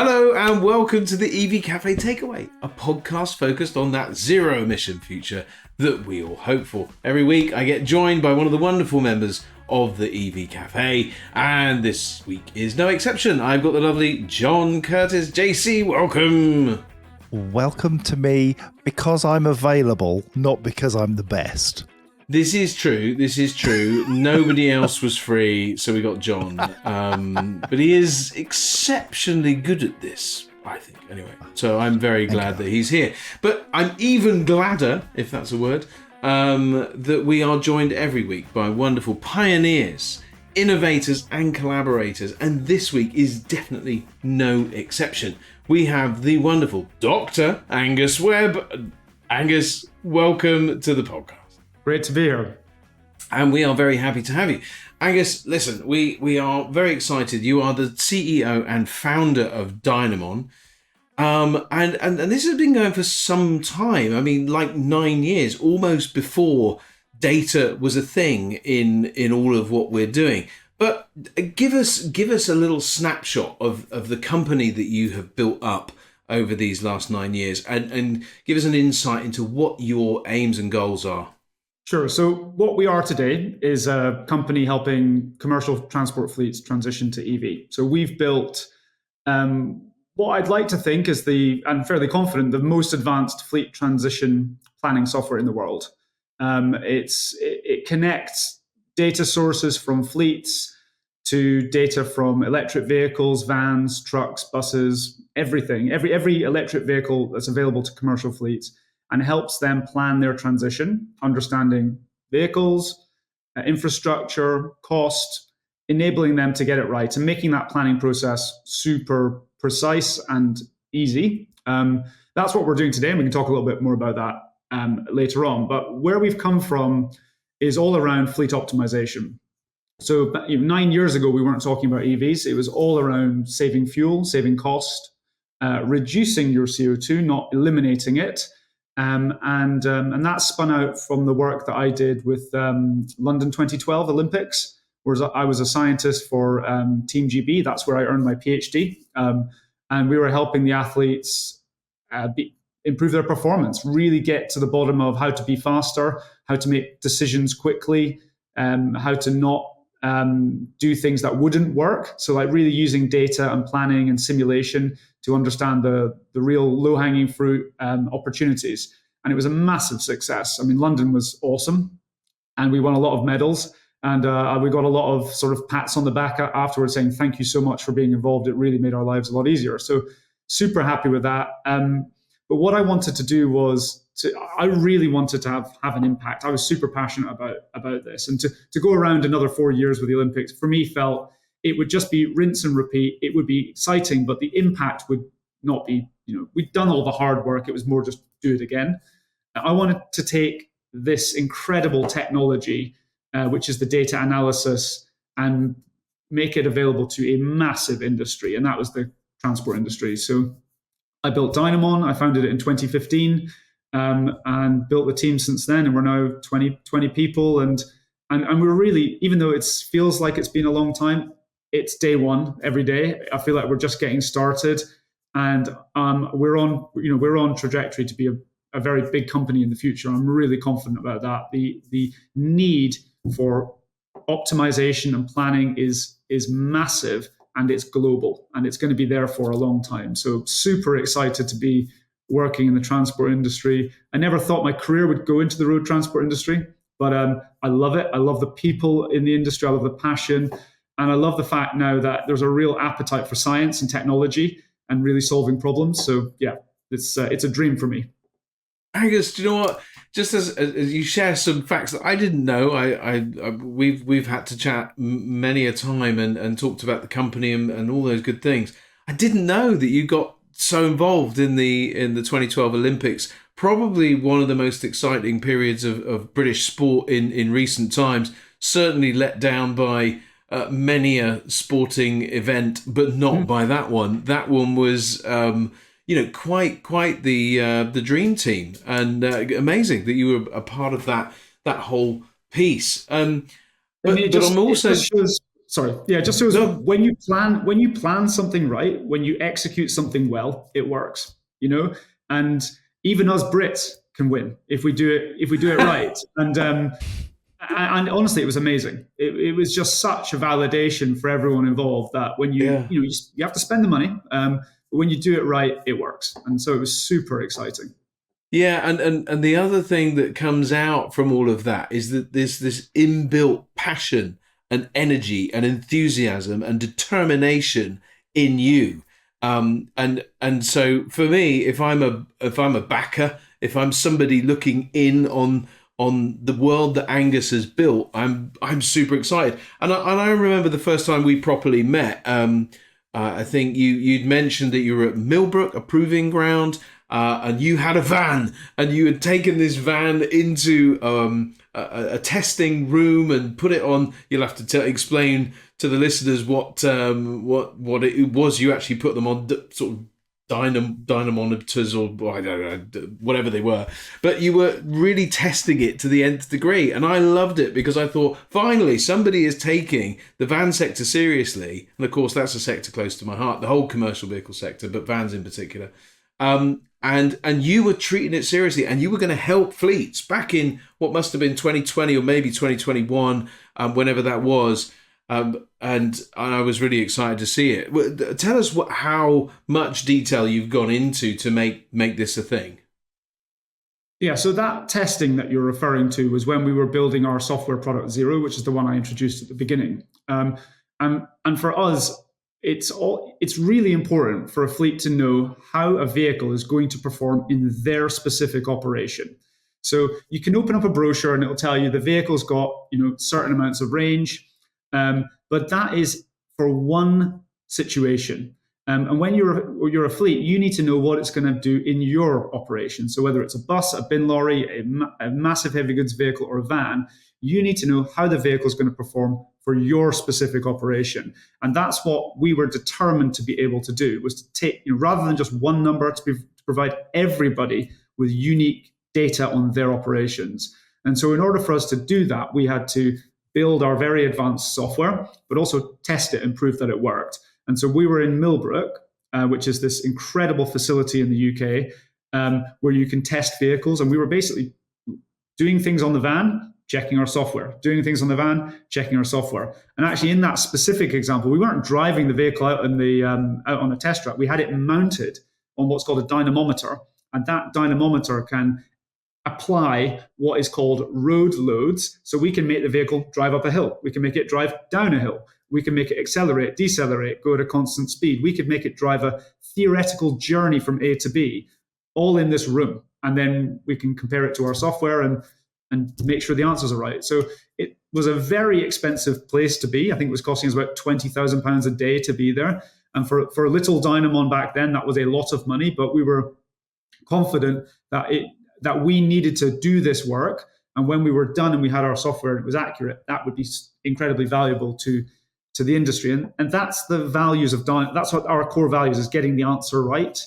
Hello and welcome to the EV Cafe Takeaway, a podcast focused on that zero emission future that we all hope for. Every week I get joined by one of the wonderful members of the EV Cafe, and this week is no exception. I've got the lovely John Curtis. JC, welcome. Welcome to me because I'm available, not because I'm the best. This is true. Nobody else was free, so we got John. But he is exceptionally good at this, I think, anyway. So I'm very glad that he's here. But I'm even gladder, if that's a word, that we are joined every week by wonderful pioneers, innovators and collaborators. And this week is definitely no exception. We have the wonderful Dr. Angus Webb. Angus, welcome to the podcast. Great to be here. And we are very happy to have you. Angus, listen, we are very excited. You are the CEO and founder of Dynamon. And this has been going for some time. I mean, like 9 years, almost before data was a thing in all of what we're doing. But give us a little snapshot of the company that you have built up over these last 9 years and give us an insight into what your aims and goals are. Sure. So what we are today is a company helping commercial transport fleets transition to EV. So we've built what I'd like to think is I'm fairly confident, the most advanced fleet transition planning software in the world. It connects data sources from fleets to data from electric vehicles, vans, trucks, buses, everything, every electric vehicle that's available to commercial fleets, and helps them plan their transition, understanding vehicles, infrastructure, cost, enabling them to get it right and making that planning process super precise and easy. That's what we're doing today, and we can talk a little bit more about that later on. But where we've come from is all around fleet optimization. So 9 years ago, we weren't talking about EVs. It was all around saving fuel, saving cost, reducing your CO2, not eliminating it. And that spun out from the work that I did with London 2012 Olympics, where I was a scientist for Team GB. That's where I earned my PhD. And we were helping the athletes improve their performance, really get to the bottom of how to be faster, how to make decisions quickly, how to not do things that wouldn't work. So like really using data and planning and simulation to understand the real low-hanging fruit opportunities. And it was a massive success. I mean, London was awesome, and we won a lot of medals, and we got a lot of sort of pats on the back afterwards saying, thank you so much for being involved. It really made our lives a lot easier. So super happy with that. But what I wanted to do was I really wanted to have an impact. I was super passionate about this. And to go around another 4 years with the Olympics, for me, felt it would just be rinse and repeat. It would be exciting, but the impact would not be, we'd done all the hard work. It was more just do it again. I wanted to take this incredible technology, which is the data analysis, and make it available to a massive industry. And that was the transport industry. So I built Dynamon. I founded it in 2015 and built the team since then. And we're now 20 people. And we're really, even though it feels like it's been a long time, it's day one every day. I feel like we're just getting started, and we're on trajectory to be a very big company in the future. I'm really confident about that. The need for optimization and planning is massive, and it's global, and it's going to be there for a long time. So super excited to be working in the transport industry. I never thought my career would go into the road transport industry, but I love it. I love the people in the industry. I love the passion. And I love the fact now that there's a real appetite for science and technology and really solving problems. So yeah, it's a dream for me. Angus, do you know what? Just as you share some facts that I didn't know, we've had to chat many a time and talked about the company and all those good things. I didn't know that you got so involved in the 2012 Olympics. Probably one of the most exciting periods of British sport in recent times. Certainly let down by many a sporting event, but not by that one. That one was, quite the dream team, and amazing that you were a part of that whole piece. But I'm also sorry, yeah, just so as well, when you plan something right, when you execute something well, it works, and even us Brits can win if we do it right. And honestly, it was amazing. It was just such a validation for everyone involved that when you have to spend the money, but when you do it right, it works. And so it was super exciting. Yeah, and the other thing that comes out from all of that is that there's this inbuilt passion and energy and enthusiasm and determination in you. And so for me, if I'm a backer, if I'm somebody looking in on the world that Angus has built, I'm super excited. And I remember the first time we properly met. I think you'd mentioned that you were at Millbrook, a proving ground. And you had a van, and you had taken this van into a testing room and put it on. You'll have to explain to the listeners what it was. You actually put them on sort of dynamometers or I don't know, whatever they were. But you were really testing it to the nth degree, and I loved it because I thought finally somebody is taking the van sector seriously, and of course that's a sector close to my heart, the whole commercial vehicle sector, but vans in particular. And you were treating it seriously, and you were going to help fleets back in what must have been 2020 or maybe 2021, whenever that was. And I was really excited to see it. Tell us how much detail you've gone into to make this a thing. Yeah, so that testing that you're referring to was when we were building our software product Zero, which is the one I introduced at the beginning. And for us, it's really important for a fleet to know how a vehicle is going to perform in their specific operation. So you can open up a brochure and it'll tell you the vehicle's got certain amounts of range, but that is for one situation. And when you're a fleet, you need to know what it's going to do in your operation. So whether it's a bus, a bin lorry, a massive heavy goods vehicle, or a van, you need to know how the vehicle is going to perform for your specific operation. And that's what we were determined to be able to do, was to take, rather than just one number, to provide everybody with unique data on their operations. And so in order for us to do that, we had to build our very advanced software, but also test it and prove that it worked. And so we were in Millbrook, which is this incredible facility in the UK, where you can test vehicles. And we were basically doing things on the van, checking our software, doing things on the van, checking our software. And actually in that specific example, we weren't driving the vehicle out on a test track. We had it mounted on what's called a dynamometer. And that dynamometer can apply what is called road loads. So we can make the vehicle drive up a hill. We can make it drive down a hill. We can make it accelerate, decelerate, go at a constant speed. We could make it drive a theoretical journey from A to B, all in this room. And then we can compare it to our software and make sure the answers are right. So it was a very expensive place to be. I think it was costing us about £20,000 a day to be there. And for a little Dynamon back then, that was a lot of money, but we were confident that we needed to do this work. And when we were done and we had our software and it was accurate, that would be incredibly valuable to the industry. And that's the values of that's what our core values is, getting the answer right.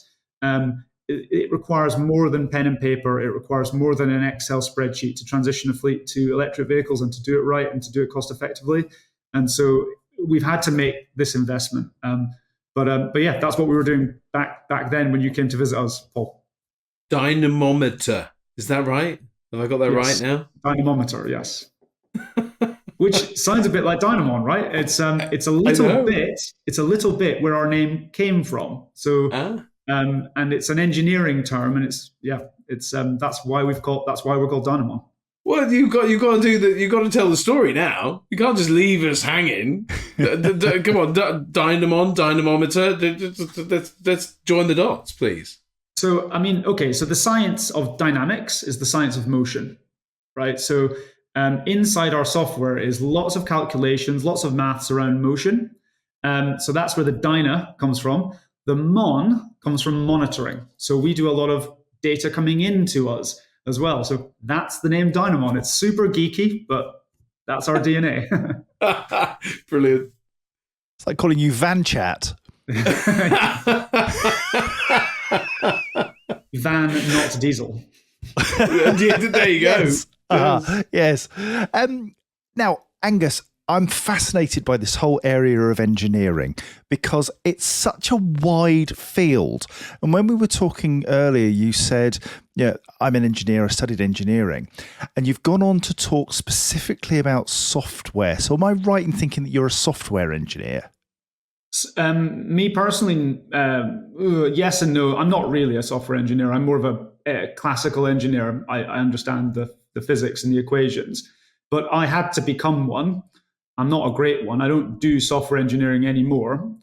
It requires more than pen and paper. It requires more than an Excel spreadsheet to transition a fleet to electric vehicles and to do it right and to do it cost effectively. And so we've had to make this investment. But yeah, that's what we were doing back then when you came to visit us, Paul. Dynamometer, is that right? Have I got that right now? Dynamometer, yes. Which sounds a bit like Dynamon, right? It's a little bit where our name came from. So and it's an engineering term, and it's that's why we're called Dynamon. Well, you've got to tell the story now. You can't just leave us hanging. Come on, Dynamon, dynamometer. Let's join the dots, please. So, I mean, okay, so the science of dynamics is the science of motion, right? So inside our software is lots of calculations, lots of maths around motion. So that's where the dyna comes from. The mon comes from monitoring. So we do a lot of data coming into us as well. So that's the name Dynamon. It's super geeky, but that's our DNA. Brilliant. It's like calling you Van Chat. Van, not diesel. There you go. Yes. Yes. Now, Angus, I'm fascinated by this whole area of engineering because it's such a wide field. And when we were talking earlier, you said, yeah, I'm an engineer, I studied engineering. And you've gone on to talk specifically about software. So am I right in thinking that you're a software engineer? Me personally, yes and no. I'm not really a software engineer. I'm more of a classical engineer. I understand the physics and the equations, but I had to become one. I'm not a great one. I don't do software engineering anymore.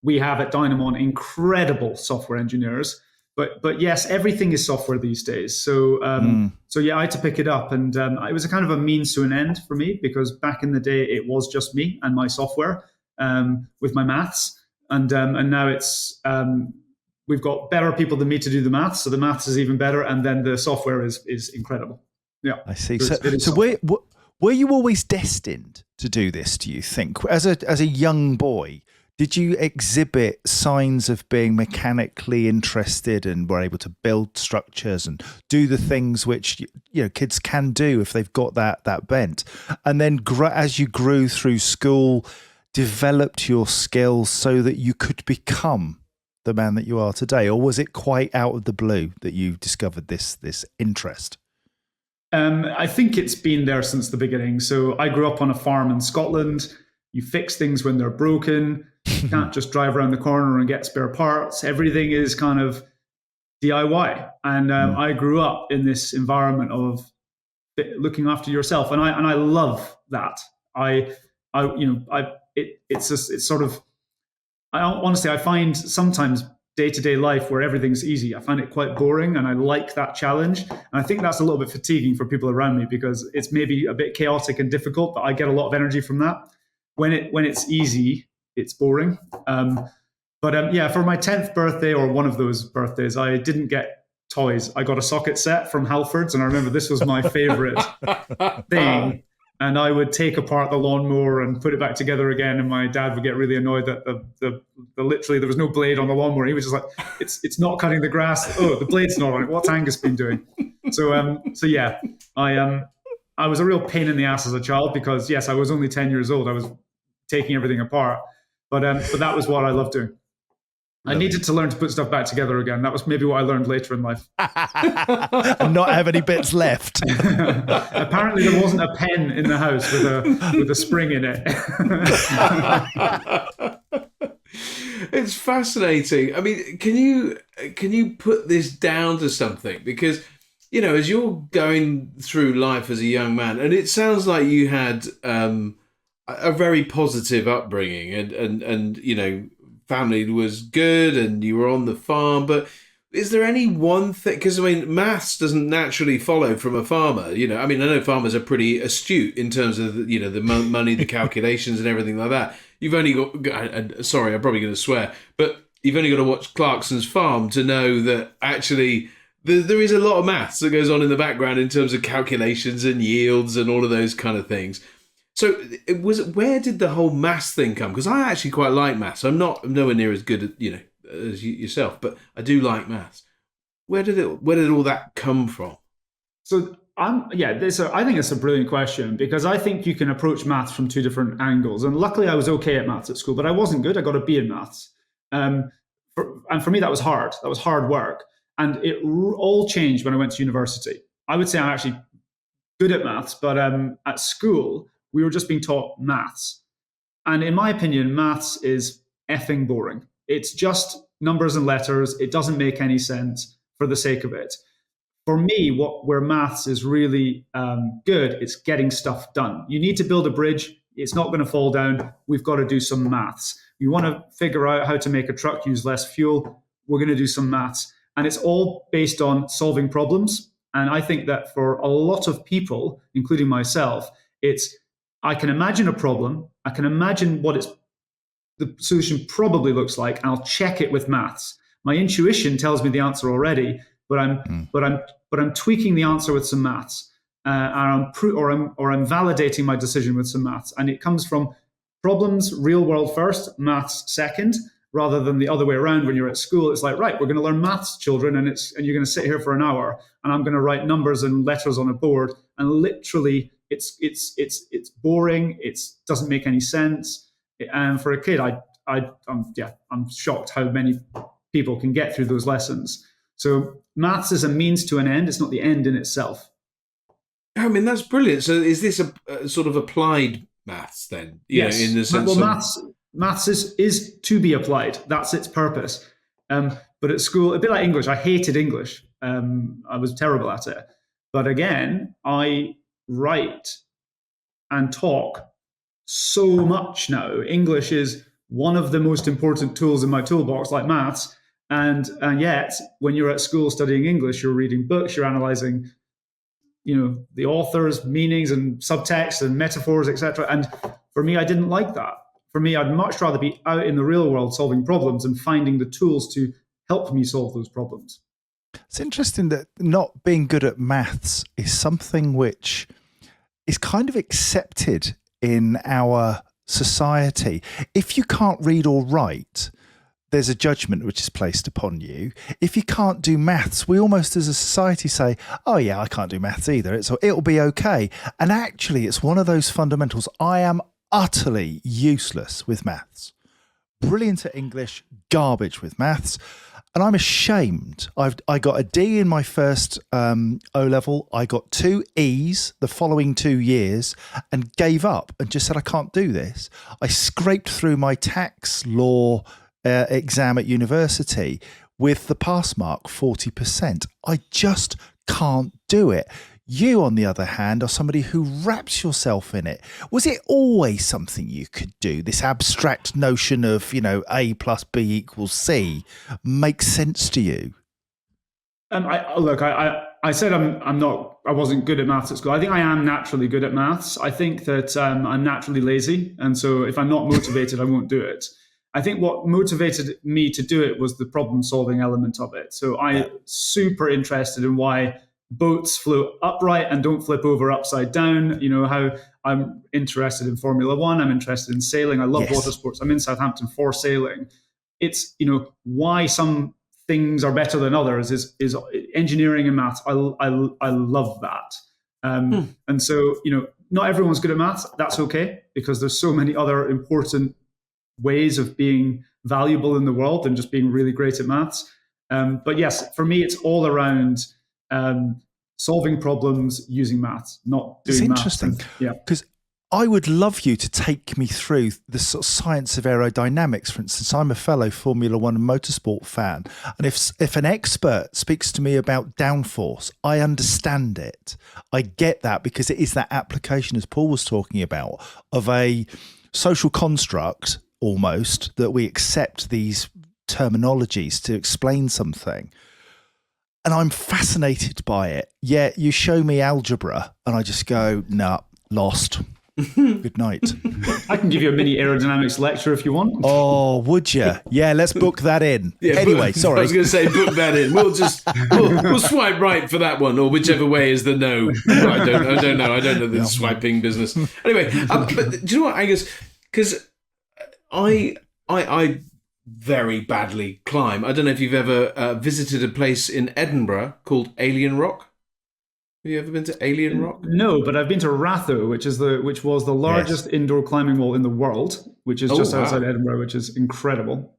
We have at Dynamon incredible software engineers, but yes, everything is software these days. So so yeah, I had to pick it up, and it was a kind of a means to an end for me, because back in the day it was just me and my software with my maths, and now it's we've got better people than me to do the maths, so the maths is even better, and then the software is incredible. Yeah, I see. So were you always destined to do this, do you think? As a young boy, did you exhibit signs of being mechanically interested and were able to build structures and do the things which kids can do if they've got that bent? And then as you grew through school, developed your skills so that you could become the man that you are today? Or was it quite out of the blue that you discovered this interest? I think it's been there since the beginning. So I grew up on a farm in Scotland. You fix things when they're broken. You can't just drive around the corner and get spare parts. Everything is kind of DIY. And I grew up in this environment of looking after yourself, and I love that. It's sort of, honestly, I find sometimes day-to-day life where everything's easy, I find it quite boring, and I like that challenge. And I think that's a little bit fatiguing for people around me, because it's maybe a bit chaotic and difficult, but I get a lot of energy from that. When it's easy, it's boring. Yeah, for my 10th birthday, or one of those birthdays, I didn't get toys. I got a socket set from Halfords, and I remember this was my favorite thing. And I would take apart the lawnmower and put it back together again, and my dad would get really annoyed that the literally there was no blade on the lawnmower. He was just like, "It's not cutting the grass. Oh, the blade's not on it. What's Angus been doing?" So yeah, I was a real pain in the ass as a child, because yes, I was only 10 years old. I was taking everything apart, but that was what I loved doing. I needed to learn to put stuff back together again. That was maybe what I learned later in life. And not have any bits left. Apparently there wasn't a pen in the house with a spring in it. It's fascinating. I mean, can you put this down to something? Because, as you're going through life as a young man, and it sounds like you had a very positive upbringing, and family was good and you were on the farm, but is there any one thing? Because maths doesn't naturally follow from a farmer. I know farmers are pretty astute in terms of the money, the calculations, and everything like that. You've only got. Sorry, I'm probably going to swear, but you've only got to watch Clarkson's Farm to know that actually there is a lot of maths that goes on in the background in terms of calculations and yields and all of those kind of things. So where did the whole maths thing come? Because I actually quite like maths. I'm nowhere near as good at as yourself, but I do like maths. Where did all that come from? So I think it's a brilliant question, because I think you can approach maths from two different angles. And luckily, I was okay at maths at school, but I wasn't good. I got a B in maths, and for me that was hard. That was hard work, and it all changed when I went to university. I would say I'm actually good at maths, but at school we were just being taught maths. And in my opinion, maths is effing boring. It's just numbers and letters. It doesn't make any sense for the sake of it. For me, where maths is really good, it's getting stuff done. You need to build a bridge. It's not going to fall down. We've got to do some maths. You want to figure out how to make a truck use less fuel. We're going to do some maths. And it's all based on solving problems. And I think that for a lot of people, including myself, I can imagine a problem. I can imagine what the solution probably looks like, and I'll check it with maths. My intuition tells me the answer already, but I'm tweaking the answer with some maths, and I'm validating my decision with some maths. And it comes from problems, real world first, maths second, rather than the other way around. When you're at school, it's like, right, we're going to learn maths, children, and you're going to sit here for an hour, and I'm going to write numbers and letters on a board, and literally it's boring. It doesn't make any sense. And for a kid, I'm shocked how many people can get through those lessons. So maths is a means to an end. It's not the end in itself. I mean, that's brilliant. So is this a sort of applied maths then? Yes. In the sense maths is to be applied. That's its purpose. But at school, a bit like English, I hated English. I was terrible at it. But again, I write and talk so much now. English is one of the most important tools in my toolbox, like maths. And yet, when you're at school studying English, you're reading books, you're analysing, the author's meanings and subtext and metaphors, etc. And for me, I didn't like that. For me, I'd much rather be out in the real world solving problems and finding the tools to help me solve those problems. It's interesting that not being good at maths is something which is kind of accepted in our society. If you can't read or write, there's a judgment which is placed upon you. If you can't do maths, we almost as a society say, oh yeah, I can't do maths either, it'll be okay. And actually, it's one of those fundamentals. I am utterly useless with maths. Brilliant at English, garbage with maths. And I'm ashamed. I got a D in my first O-level. I got 2 E's the following 2 years and gave up and just said, I can't do this. I scraped through my tax law exam at university with the pass mark 40%. I just can't do it. You, on the other hand, are somebody who wraps yourself in it. Was it always something you could do? This abstract notion of, A plus B equals C makes sense to you? I said I wasn't good at maths at school. I think I am naturally good at maths. I think that I'm naturally lazy. And so if I'm not motivated, I won't do it. I think what motivated me to do it was the problem solving element of it. So I'm super interested in why boats float upright and don't flip over upside down. How I'm interested in Formula One. I'm interested in sailing. I love water sports. I'm in Southampton for sailing. It's, why some things are better than others is engineering and maths. I love that. And so, not everyone's good at maths. That's okay, because there's so many other important ways of being valuable in the world than just being really great at maths. But yes, for me, it's all around solving problems using maths, not doing maths. It's interesting, because I would love you to take me through the sort of science of aerodynamics. For instance, I'm a fellow Formula One and motorsport fan, and if an expert speaks to me about downforce, I understand it. I get that, because it is that application, as Paul was talking about, of a social construct almost, that we accept these terminologies to explain something. And I'm fascinated by it. Yeah, you show me algebra and I just go, nah, lost. Good night. I can give you a mini aerodynamics lecture if you want. Oh, would you? Yeah, let's book that in. Yeah, anyway, sorry. I was going to say book that in. We'll swipe right for that one, or whichever way is the no. I don't know the swiping business. Anyway, but do you know what, Angus? Because I very badly climb. I don't know if you've ever visited a place in Edinburgh called Alien Rock. Have you ever been to Alien Rock? No, but I've been to Ratho, which was the largest indoor climbing wall in the world, which is just outside Edinburgh, which is incredible.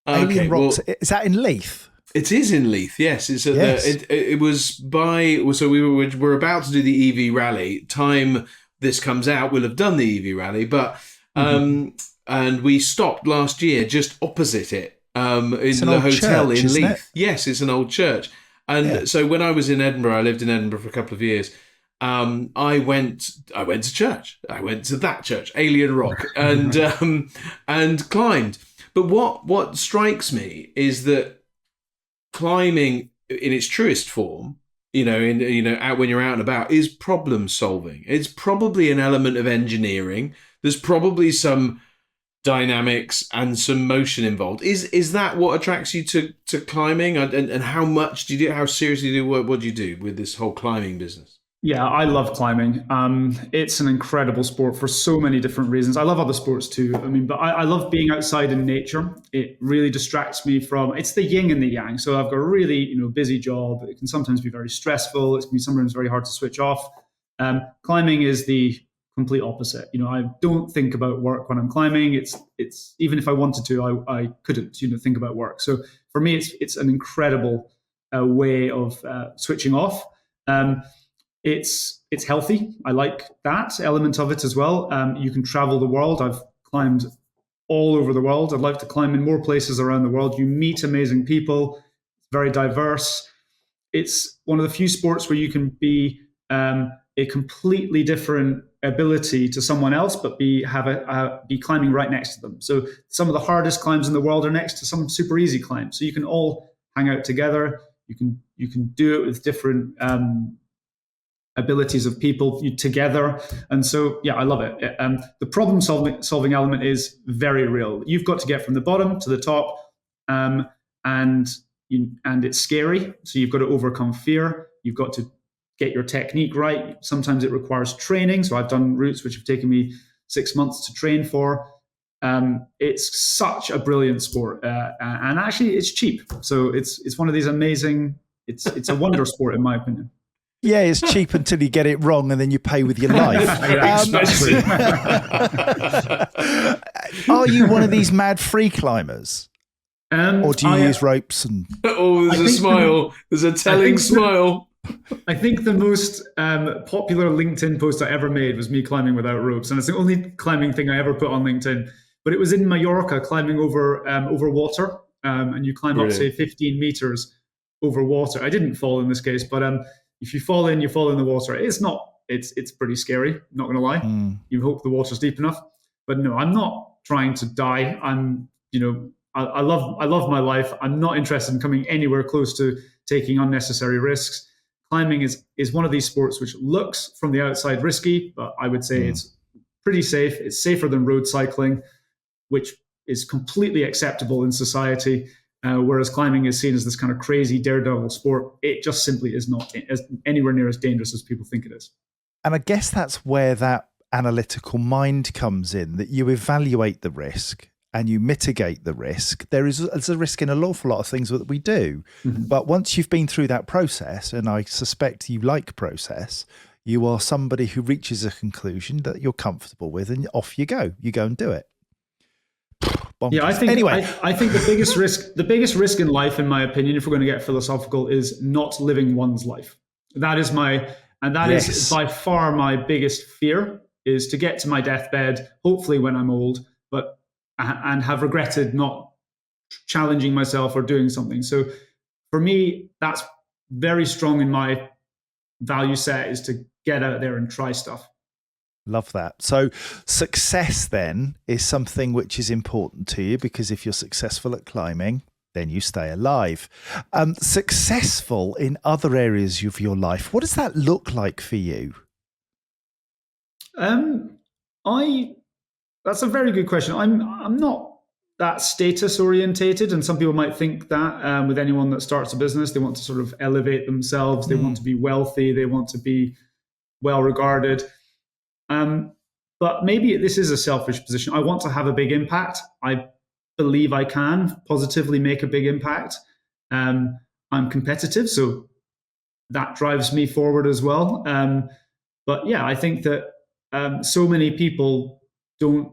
Alien Rock, is that in Leith? It is in Leith, yes. It's it was by, so we're about to do the EV rally. Time this comes out, we'll have done the EV rally, but and we stopped last year just opposite it in the hotel in Leith. Yes, it's an old church. And so when I was in Edinburgh, I lived in Edinburgh for a couple of years. I went to church. I went to that church, Alien Rock, and climbed. But what strikes me is that climbing in its truest form, out when you're out and about, is problem solving. It's probably an element of engineering. There's probably some dynamics and some motion involved. Is that what attracts you to climbing? And how much do you do? How seriously what do you do with this whole climbing business? Yeah, I love climbing. It's an incredible sport for so many different reasons. I love other sports too. But I love being outside in nature. It really distracts me from, it's the yin and the yang. So I've got a really, busy job. It can sometimes be very stressful. It can be sometimes very hard to switch off. Climbing is the complete opposite. I don't think about work when I'm climbing. It's even if I wanted to, I couldn't, think about work. So for me, it's an incredible way of switching off. It's healthy. I like that element of it as well. You can travel the world. I've climbed all over the world. I'd like to climb in more places around the world. You meet amazing people. It's very diverse. It's one of the few sports where you can be a completely different ability to someone else, but be climbing right next to them. So some of the hardest climbs in the world are next to some super easy climbs. So you can all hang out together. You can do it with different abilities of people together. And so, yeah, I love it. The problem solving element is very real. You've got to get from the bottom to the top, and it's scary. So you've got to overcome fear. You've got to get your technique right. Sometimes it requires training. So I've done routes which have taken me 6 months to train for. It's such a brilliant sport, and actually it's cheap. So it's one of these amazing. It's a wonder sport in my opinion. Yeah, it's cheap until you get it wrong and then you pay with your life. Are you one of these mad free climbers? Or do you use ropes? Oh, there's a smile. There's a telling smile. I think the most popular LinkedIn post I ever made was me climbing without ropes. And it's the only climbing thing I ever put on LinkedIn. But it was in Mallorca, climbing over water. And you climb up, say, 15 meters over water. I didn't fall in this case, but if you fall in, you fall in the water. It's pretty scary, not going to lie. You hope the water's deep enough. But no, I'm not trying to die. I love my life. I'm not interested in coming anywhere close to taking unnecessary risks. Climbing is one of these sports which looks from the outside risky, but I would say it's pretty safe. It's safer than road cycling, which is completely acceptable in society. Whereas climbing is seen as this kind of crazy daredevil sport. It just simply is not anywhere near as dangerous as people think it is. And I guess that's where that analytical mind comes in, that you evaluate the risk and you mitigate the risk. There's a risk in an awful lot of things that we do. Mm-hmm. But once you've been through that process, and I suspect you like process, you are somebody who reaches a conclusion that you're comfortable with, and off you go. You go and do it. Bonkers. Yeah, I think anyway. I think the biggest risk in life, in my opinion, if we're going to get philosophical, is not living one's life. That is is by far my biggest fear, is to get to my deathbed, hopefully when I'm old, and have regretted not challenging myself or doing something. So for me, that's very strong in my value set, is to get out there and try stuff. Love that. So success then is something which is important to you, because if you're successful at climbing, then you stay alive. Successful in other areas of your life, what does that look like for you? That's a very good question. I'm not that status orientated, and some people might think that with anyone that starts a business, they want to sort of elevate themselves. They want to be wealthy. They want to be well regarded. But maybe this is a selfish position. I want to have a big impact. I believe I can positively make a big impact. I'm competitive, so that drives me forward as well. But yeah, I think that so many people don't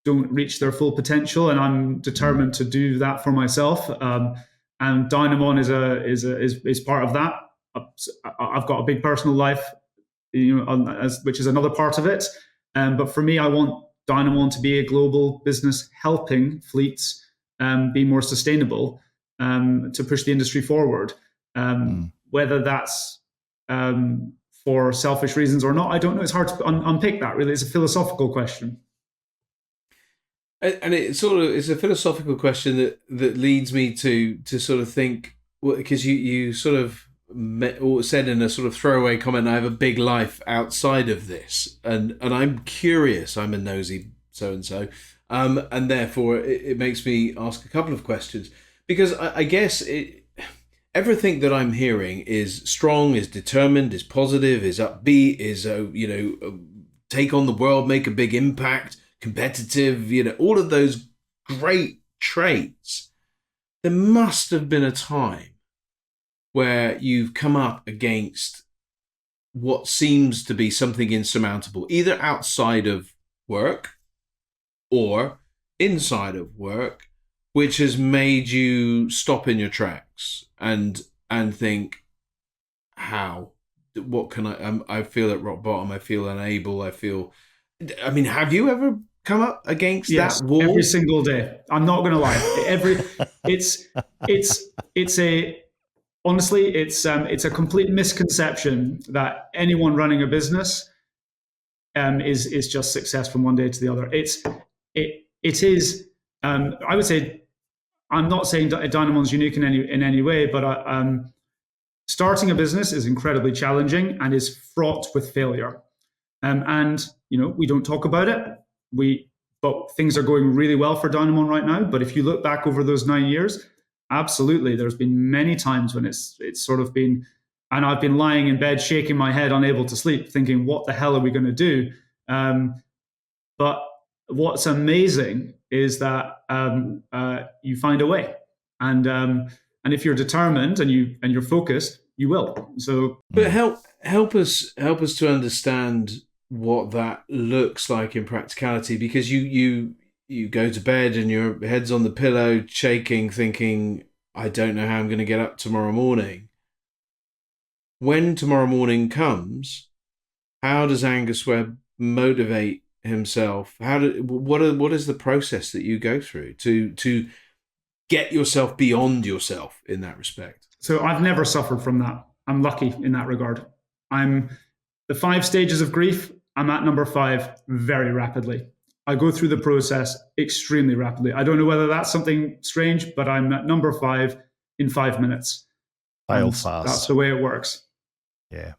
reach their full potential, and I'm determined to do that for myself. And Dynamon is part of that. I've got a big personal life, which is another part of it. But for me, I want Dynamon to be a global business helping fleets be more sustainable, to push the industry forward. Whether that's for selfish reasons or not, I don't know. It's hard to unpick that, really. It's a philosophical question. And it's a philosophical question that leads me to sort of think, because you sort of said in a sort of throwaway comment, I have a big life outside of this, and I'm curious. I'm a nosy so-and-so, and therefore it makes me ask a couple of questions, because I guess everything that I'm hearing is strong, is determined, is positive, is upbeat, is take on the world, make a big impact, competitive, all of those great traits. There must have been a time where you've come up against what seems to be something insurmountable, either outside of work or inside of work, which has made you stop in your tracks and think, how? What can I feel at rock bottom. I feel unable. I mean, have you ever come up against Yes, that wall? every single day. I'm not going to lie. It's a honestly, it's a complete misconception that anyone running a business is just success from one day to the other. It is. I would say, I'm not saying Dynamon's unique in any way, but starting a business is incredibly challenging and is fraught with failure. And we don't talk about it. But things are going really well for Dynamon right now. But if you look back over those 9 years, absolutely, there's been many times when it's sort of been, and I've been lying in bed, shaking my head, unable to sleep, thinking, what the hell are we going to do? But what's amazing is that you find a way, and if you're determined and you're focused, you will. So, but help us to understand what that looks like in practicality, because you go to bed and your head's on the pillow, shaking, thinking, I don't know how I'm going to get up tomorrow morning. When tomorrow morning comes, how does Angus Webb motivate himself? What is the process that you go through to get yourself beyond yourself in that respect? So I've never suffered from that. I'm lucky in that regard. I'm the 5 stages of grief. I'm at number 5 very rapidly. I go through the process extremely rapidly. I don't know whether that's something strange, but I'm at number 5 in 5 minutes. Fail fast. That's the way it works. Yeah.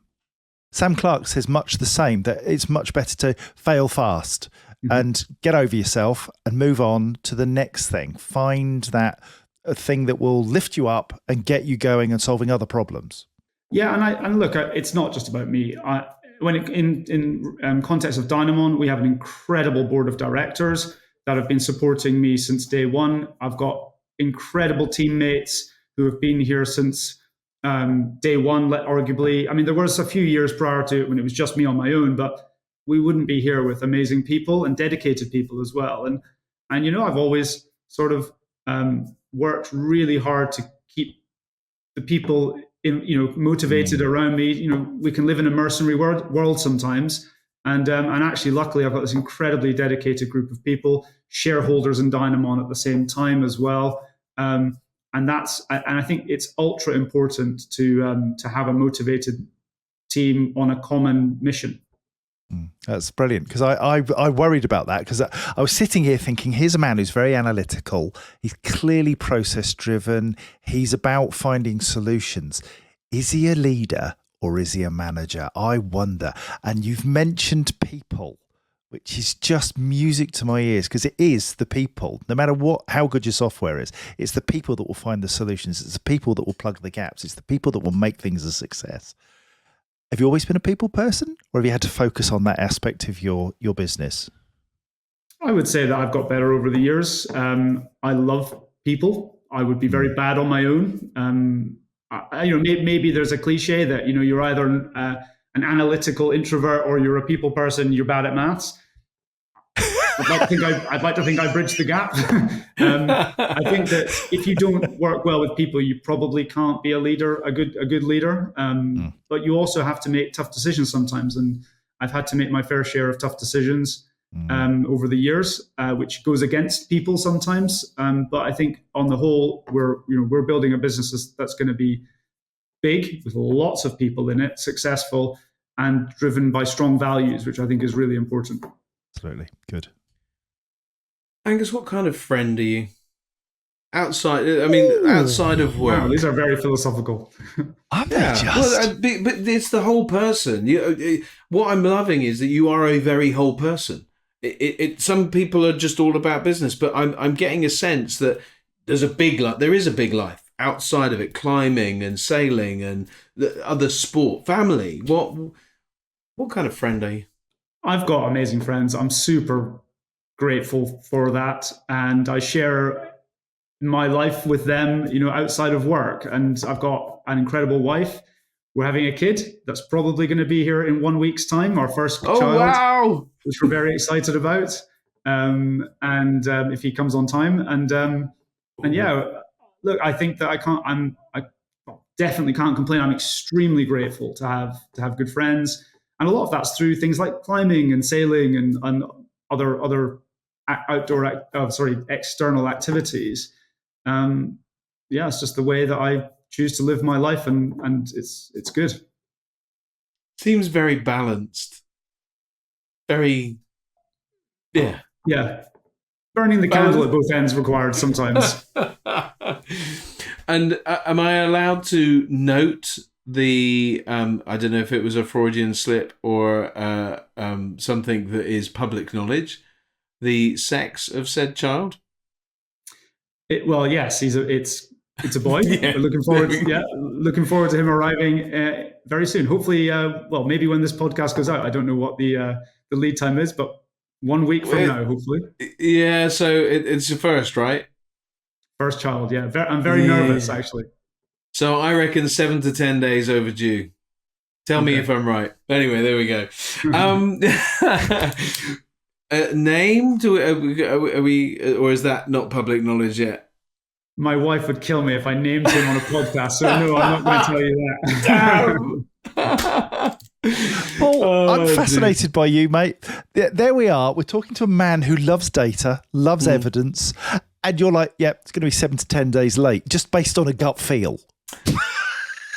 Sam Clark says much the same, that it's much better to fail fast and get over yourself and move on to the next thing. Find that thing that will lift you up and get you going and solving other problems. Yeah, and look, it's not just about me. In context of Dynamon, we have an incredible board of directors that have been supporting me since day one. I've got incredible teammates who have been here since day one, arguably. I mean, there was a few years prior to it when it was just me on my own, but we wouldn't be here with amazing people and dedicated people as well. And I've always sort of worked really hard to keep the people motivated around me. We can live in a mercenary world sometimes, and actually, luckily, I've got this incredibly dedicated group of people, shareholders in Dynamon at the same time as well. And I think it's ultra important to have a motivated team on a common mission. That's brilliant, because I worried about that, because I was sitting here thinking, here's a man who's very analytical. He's clearly process driven. He's about finding solutions. Is he a leader or is he a manager? I wonder. And you've mentioned people, which is just music to my ears, because it is the people. No matter how good your software is, it's the people that will find the solutions. It's the people that will plug the gaps. It's the people that will make things a success. Have you always been a people person, or have you had to focus on that aspect of your business? I would say that I've got better over the years. I love people. I would be very bad on my own. Maybe there's a cliche that you're either an analytical introvert or you're a people person. You're bad at maths. I'd like to think I bridged the gap. I think that if you don't work well with people, you probably can't be a leader, a good leader. But you also have to make tough decisions sometimes, and I've had to make my fair share of tough decisions over the years, which goes against people sometimes. But I think on the whole, we're building a business that's going to be big with lots of people in it, successful, and driven by strong values, which I think is really important. Absolutely. Good. Angus, what kind of friend are you? Outside of work. Wow, these are very philosophical. Aren't they just? But it's the whole person. What I'm loving is that you are a very whole person. Some people are just all about business, but I'm getting a sense that there is a big life outside of it, climbing and sailing and the other sport, family. What kind of friend are you? I've got amazing friends. I'm super grateful for that, and I share my life with them, outside of work. And I've got an incredible wife. We're having a kid that's probably going to be here in 1 week's time, our first Oh, child, wow. which we're very excited about. And if he comes on time, and yeah, look, I think that I definitely can't complain. I'm extremely grateful to have good friends, and a lot of that's through things like climbing and sailing and other external activities. Yeah, it's just the way that I choose to live my life, and it's good. Seems very balanced. Very, yeah. Yeah, burning the candle at both ends required sometimes. And am I allowed to note the, I don't know if it was a Freudian slip or something that is public knowledge, the sex of said child? Well, yes, it's a boy. Yeah. We're looking forward to him arriving very soon. Hopefully, well, maybe when this podcast goes out. I don't know what the lead time is, but 1 week from now, hopefully. Yeah, so it's your first, right? First child, yeah. I'm very nervous, actually. So I reckon 7 to 10 days overdue. Tell me if I'm right. Anyway, there we go. Name? Are we, or is that not public knowledge yet? My wife would kill me if I named him on a podcast, so no, I'm not going to tell you that. Paul, I'm fascinated by you, mate. There we are. We're talking to a man who loves data, loves evidence, and you're like, yeah, it's going to be 7 to 10 days late, just based on a gut feel.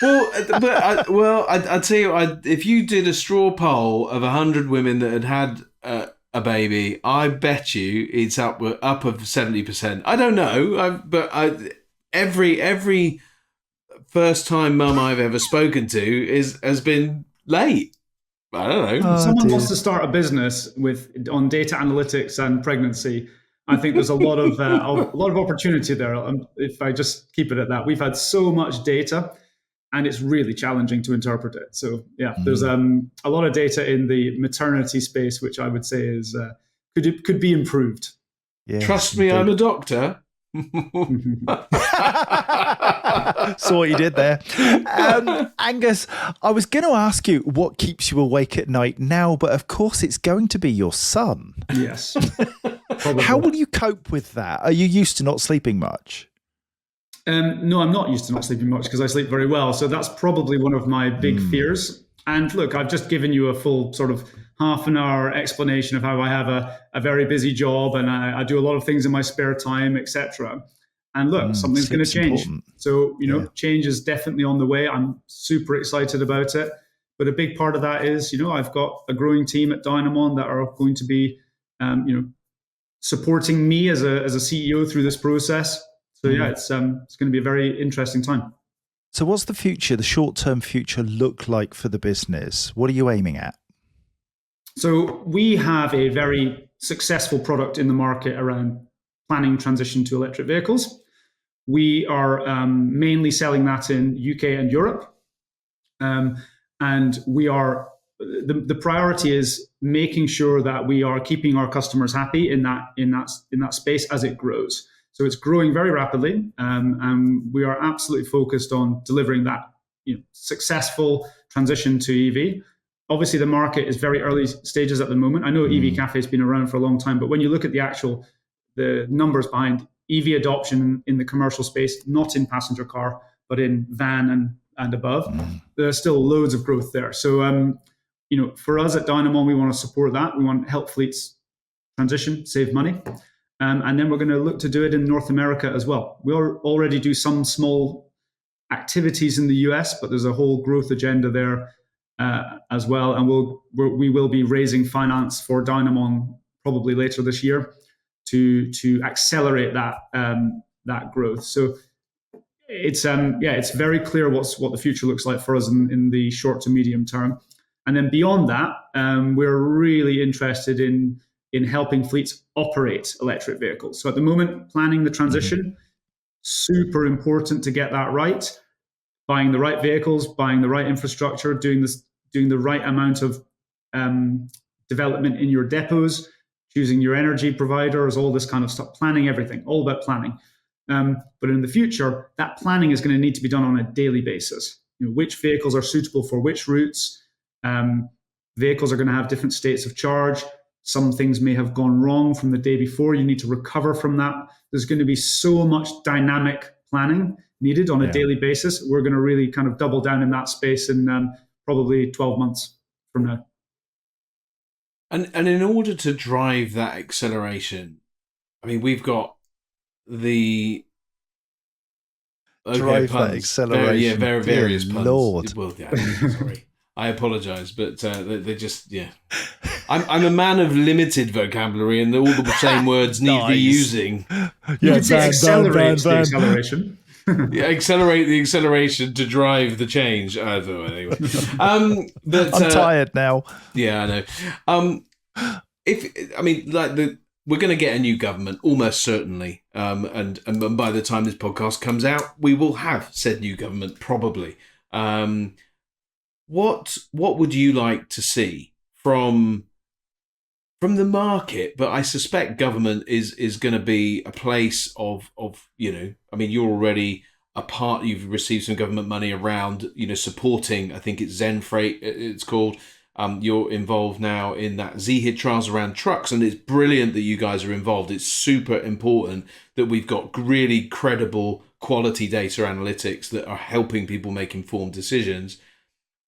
Well, I'd tell you, if you did a straw poll of 100 women that had a baby, I bet you it's up of 70%. I don't know, but every first time mum I've ever spoken to has been late. I don't know. Someone wants to start a business on data analytics and pregnancy. I think there's a lot of opportunity there. If I just keep it at that, we've had so much data, and it's really challenging to interpret it. So yeah, there's a lot of data in the maternity space, which I would say is could be improved. Yes, trust me, I'm a doctor. Saw what you did there. Angus, I was going to ask you what keeps you awake at night now, but of course it's going to be your son. Yes. How will you cope with that? Are you used to not sleeping much? No, I'm not used to not sleeping much because I sleep very well. So that's probably one of my big fears. And look, I've just given you a full sort of half an hour explanation of how I have a very busy job and I do a lot of things in my spare time, etc. And look, something's going to change. Important. So, change is definitely on the way. I'm super excited about it. But a big part of that is, I've got a growing team at Dynamon that are going to be, supporting me as a CEO through this process. So yeah, it's going to be a very interesting time. So what's the future, the short-term future look like for the business? What are you aiming at? So we have a very successful product in the market around planning transition to electric vehicles. We are mainly selling that in UK and Europe. And we are the priority is making sure that we are keeping our customers happy in that space as it grows. So it's growing very rapidly, and we are absolutely focused on delivering that successful transition to EV. Obviously, the market is very early stages at the moment. I know EV Cafe has been around for a long time, but when you look at the numbers behind EV adoption in the commercial space, not in passenger car, but in van and above, there's still loads of growth there. So, for us at Dynamon, we want to support that. We want to help fleets transition, save money. And then we're going to look to do it in North America as well. We already do some small activities in the US, but there's a whole growth agenda there as well. And we will be raising finance for Dynamon probably later this year to accelerate that growth. So it's very clear what the future looks like for us in the short to medium term. And then beyond that, we're really interested in helping fleets operate electric vehicles. So at the moment, planning the transition, super important to get that right. Buying the right vehicles, buying the right infrastructure, doing the right amount of development in your depots, choosing your energy providers, all this kind of stuff, planning everything, all about planning. But in the future, that planning is going to need to be done on a daily basis. which vehicles are suitable for which routes. Vehicles are going to have different states of charge. Some things may have gone wrong from the day before. You need to recover from that. There's going to be so much dynamic planning needed on a daily basis. We're going to really kind of double down in that space in probably 12 months from now. And in order to drive that acceleration, I mean, we've got the drive that acceleration. Various puns. Lord. Well, yeah, sorry, I apologise, but they just I'm a man of limited vocabulary, and all the same words need the using. You can say accelerate the acceleration. Accelerate the acceleration to drive the change. Anyway, but I'm tired now. Yeah, I know. We're going to get a new government almost certainly, and by the time this podcast comes out, we will have said new government probably. What would you like to see from the market? But I suspect government is going to be a place of you're already a part. You've received some government money around supporting. I think it's Zen Freight. It's called. You're involved now in that ZHID trials around trucks, and it's brilliant that you guys are involved. It's super important that we've got really credible quality data analytics that are helping people make informed decisions.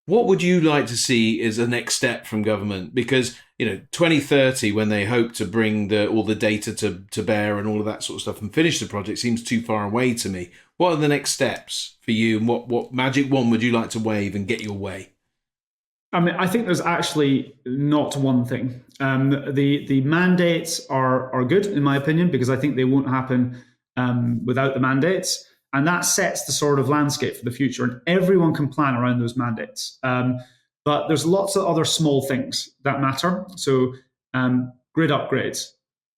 What would you like to see as a next step from government? Because 2030, when they hope to bring all the data to bear and all of that sort of stuff and finish the project, seems too far away to me. What are the next steps for you, and what magic wand would you like to wave and get your way? I mean, I think there's actually not one thing. The mandates are good, in my opinion, because I think they won't happen without the mandates. And that sets the sort of landscape for the future. And everyone can plan around those mandates. But there's lots of other small things that matter. So grid upgrades,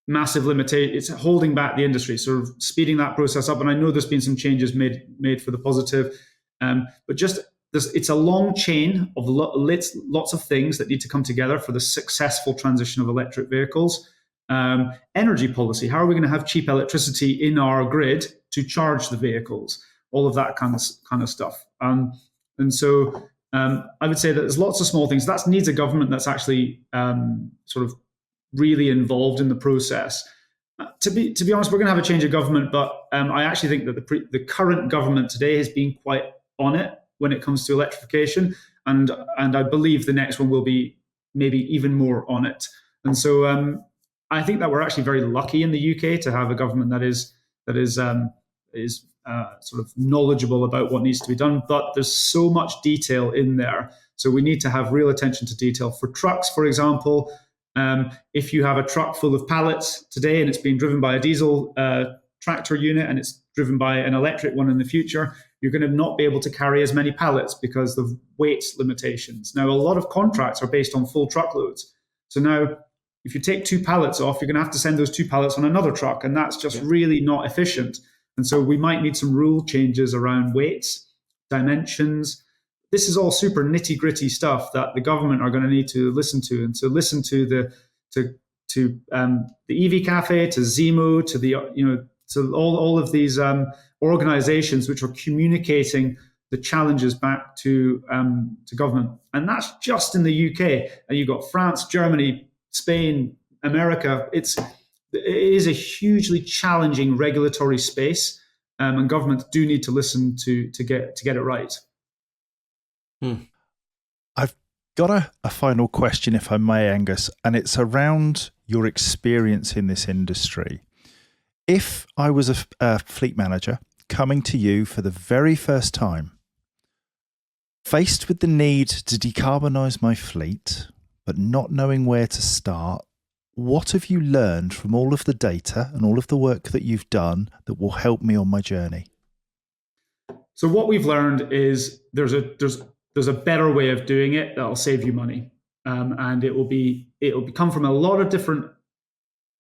massive limitation. It's holding back the industry, sort of speeding that process up. And I know there's been some changes made for the positive. But just it's a long chain of lots of things that need to come together for the successful transition of electric vehicles. Energy policy. How are we going to have cheap electricity in our grid to charge the vehicles? All of that kind of stuff. And so I would say that there's lots of small things. That needs a government that's actually sort of really involved in the process. To be honest, we're going to have a change of government, but I actually think that the current government today has been quite on it when it comes to electrification, and I believe the next one will be maybe even more on it. And so I think that we're actually very lucky in the UK to have a government that is sort of knowledgeable about what needs to be done. But there's so much detail in there, so we need to have real attention to detail. For trucks, for example, if you have a truck full of pallets today and it's being driven by a diesel tractor unit and it's driven by an electric one in the future, you're going to not be able to carry as many pallets because of weight limitations. Now, a lot of contracts are based on full truckloads. So now, if you take 2 pallets off, you're going to have to send those 2 pallets on another truck, and that's just really not efficient. And so we might need some rule changes around weights, dimensions. This is all super nitty-gritty stuff that the government are going to need to listen to. And so listen to the EV Cafe, to Zemo, to to all of these organizations which are communicating the challenges back to government. And that's just in the UK. And you've got France, Germany, Spain, America. It is a hugely challenging regulatory space, and governments do need to listen to get it right. I've got a final question, if I may, Angus, and it's around your experience in this industry. If I was a fleet manager coming to you for the very first time, faced with the need to decarbonise my fleet, but not knowing where to start, what have you learned from all of the data and all of the work that you've done that will help me on my journey? So what we've learned is there's a better way of doing it that'll save you money, and it will come from a lot of different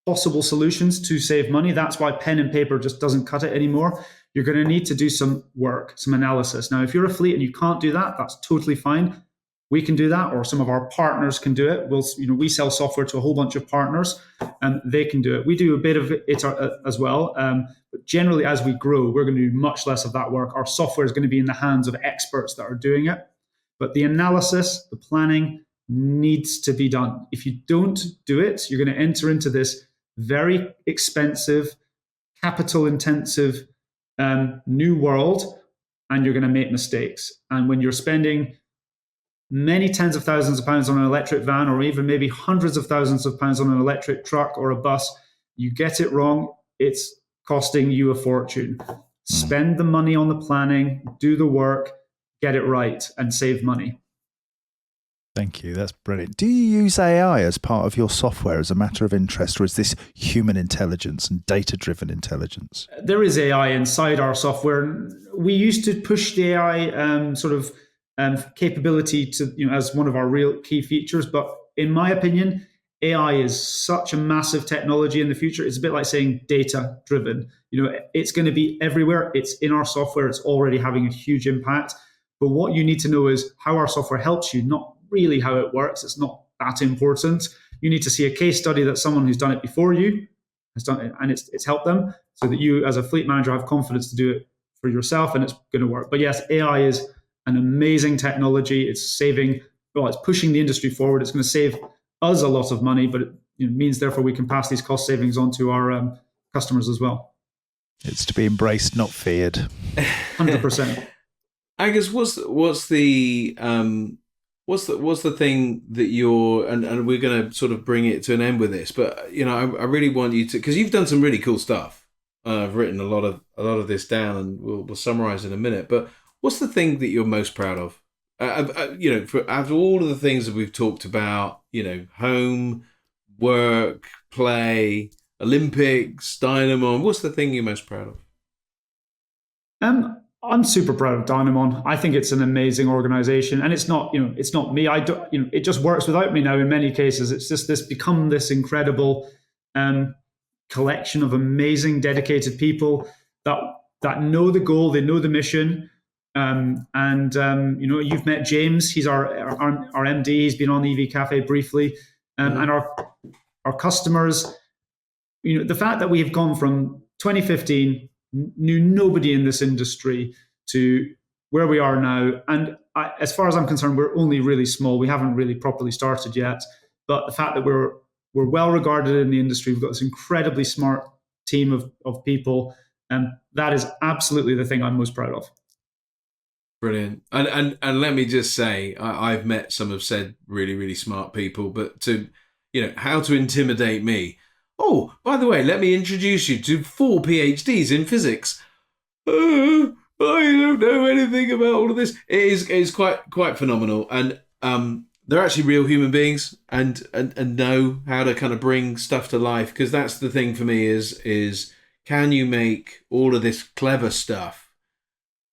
possible solutions to save money. That's why pen and paper just doesn't cut it anymore. You're going to need to do some work, some analysis. Now, if you're a fleet and you can't do that, that's totally fine. we can do that, or some of our partners can do it. We sell software to a whole bunch of partners, and they can do it. We do a bit of it as well, but generally, as we grow, we're going to do much less of that work. Our software is going to be in the hands of experts that are doing it, but the analysis, the planning needs to be done. If you don't do it, you're going to enter into this very expensive, capital-intensive new world, and you're going to make mistakes. And when you're spending many tens of thousands of pounds on an electric van, or even maybe hundreds of thousands of pounds on an electric truck or a bus, you get it wrong, it's costing you a fortune. Spend the money on the planning, do the work, get it right, and save money. Thank you. That's brilliant. Do you use AI as part of your software as a matter of interest, or is this human intelligence and data-driven intelligence? There is AI inside our software. We used to push the AI capability to, as one of our real key features. But in my opinion, AI is such a massive technology in the future. It's a bit like saying data-driven. It's going to be everywhere. It's in our software. It's already having a huge impact. But what you need to know is how our software helps you, not really how it works. It's not that important. You need to see a case study that someone who's done it before you has done it, and it's helped them, so that you as a fleet manager have confidence to do it for yourself, and it's going to work. But yes, AI is an amazing technology. It's pushing the industry forward. It's going to save us a lot of money, but it means therefore we can pass these cost savings on to our customers as well. It's to be embraced, not feared. 100%. Angus, what's the thing that you're, and we're going to sort of bring it to an end with this, but I really want you to, because you've done some really cool stuff. I've written a lot of this down, and we'll summarize in a minute. But what's the thing that you're most proud of? After all of the things that we've talked about, home, work, play, Olympics, Dynamon, what's the thing you're most proud of? I'm super proud of Dynamon. I think it's an amazing organization, and it's not me. It just works without me now in many cases. It's just become this incredible collection of amazing, dedicated people that know the goal, they know the mission. You've met James. He's our MD. He's been on the EV Cafe briefly, and our customers. The fact that we have gone from 2015. Knew nobody in this industry to where we are now. And as far as I'm concerned, we're only really small. We haven't really properly started yet. But the fact that we're well regarded in the industry, we've got this incredibly smart team of people, and that is absolutely the thing I'm most proud of. Brilliant. And let me just say, I've met some of said really, really smart people, but how to intimidate me. Oh, by the way, let me introduce you to 4 PhDs in physics. I don't know anything about all of this. It is quite phenomenal, and they're actually real human beings, and know how to kind of bring stuff to life. Because that's the thing for me is can you make all of this clever stuff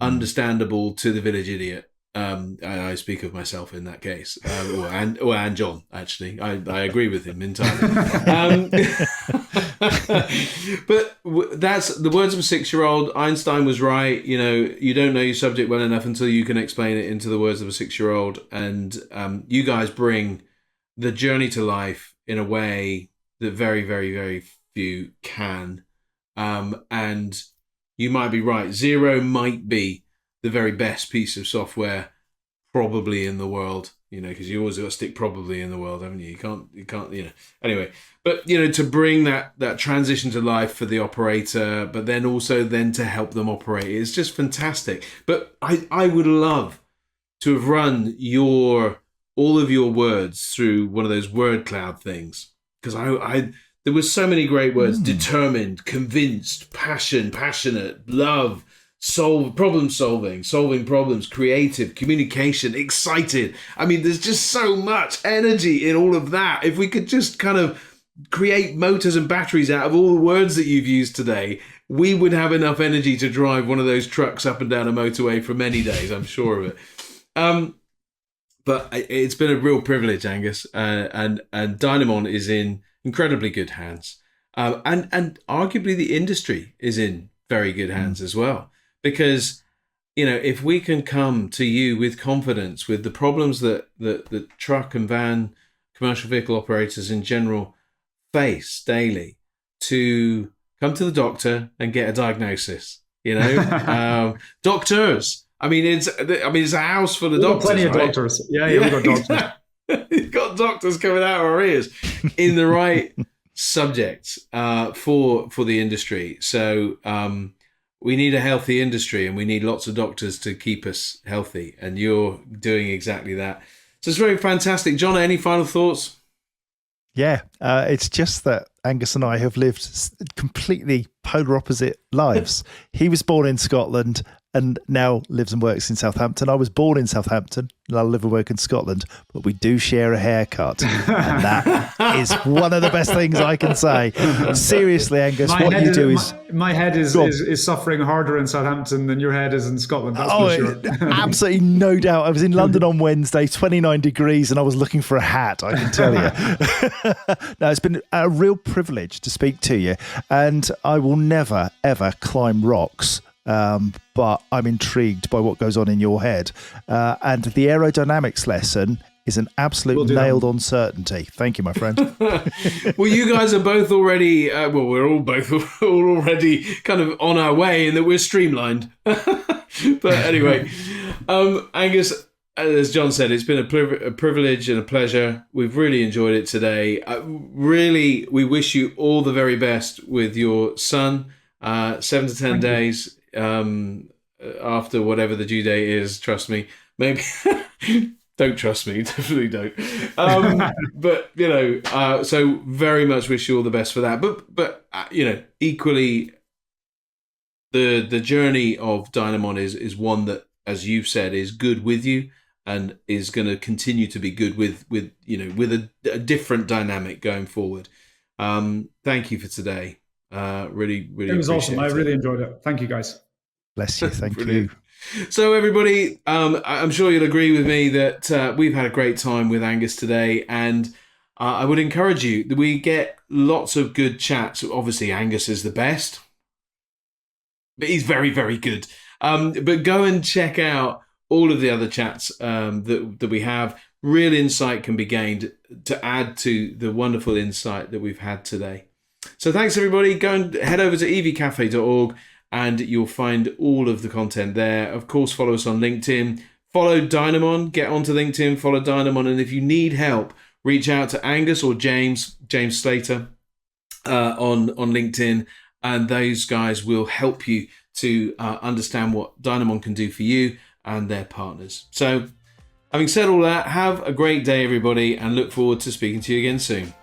understandable to the village idiot? I speak of myself in that case, and John. Actually, I agree with him entirely. But that's the words of a 6-year-old. Einstein was right. You don't know your subject well enough until you can explain it into the words of a 6-year-old. And you guys bring the journey to life in a way that very, very, very few can. And you might be right. Zero might be the very best piece of software probably in the world, because you always got to stick probably in the world, haven't you? You can't, anyway, but to bring that transition to life for the operator, but then also to help them operate, it's just fantastic. But I would love to have run all of your words through one of those word cloud things, because there were so many great words: determined, convinced, passionate, love, problem solving problems, creative, communication, excited. I mean, there's just so much energy in all of that. If we could just kind of create motors and batteries out of all the words that you've used today, we would have enough energy to drive one of those trucks up and down a motorway for many days, I'm sure of it. But it's been a real privilege, Angus, and Dynamon is in incredibly good hands, and arguably the industry is in very good hands as well. Because, if we can come to you with confidence with the problems that the truck and van commercial vehicle operators in general face daily, to come to the doctor and get a diagnosis. Doctors. I mean, it's a house full of doctors. Plenty of right? doctors. Yeah, we've got doctors. You've got doctors coming out of our ears in the right subjects for the industry. So we need a healthy industry, and we need lots of doctors to keep us healthy. And you're doing exactly that. So it's very fantastic. John, any final thoughts? Yeah, it's just that Angus and I have lived completely polar opposite lives. He was born in Scotland and now lives and works in Southampton. I was born in Southampton and I live and work in Scotland, but we do share a haircut. And that is one of the best things I can say. Seriously, Angus, what you do is... My head is suffering harder in Southampton than your head is in Scotland, that's for sure. Absolutely no doubt. I was in London on Wednesday, 29 degrees, and I was looking for a hat, I can tell you. No, it's been a real privilege to speak to you, and I will never, ever climb rocks. But I'm intrigued by what goes on in your head. And the aerodynamics lesson is an absolute nailed-on certainty. Thank you, my friend. Well, you guys are both already, we're all already kind of on our way in that we're streamlined. But anyway, Angus, as John said, it's been a privilege and a pleasure. We've really enjoyed it today. We wish you all the very best with your son. 7 to 10 days. After whatever the due date is, trust me. Maybe don't trust me, definitely don't. But so very much wish you all the best for that. But equally, the journey of Dynamon is one that, as you've said, is good with you and is going to continue to be good with a different dynamic going forward. Thank you for today. Really it was awesome. I really enjoyed it. Thank you, guys. Bless you. Thank you. So everybody, I'm sure you'll agree with me that we've had a great time with Angus today, and I would encourage you that we get lots of good chats. Obviously, Angus is the best, but he's very, very good. But go and check out all of the other chats that we have. Real insight can be gained to add to the wonderful insight that we've had today. So thanks, everybody. Go and head over to evcafe.org and you'll find all of the content there. Of course, follow us on LinkedIn. Follow Dynamon. Get onto LinkedIn. Follow Dynamon. And if you need help, reach out to Angus or James Slater on LinkedIn. And those guys will help you to understand what Dynamon can do for you and their partners. So having said all that, have a great day, everybody, and look forward to speaking to you again soon.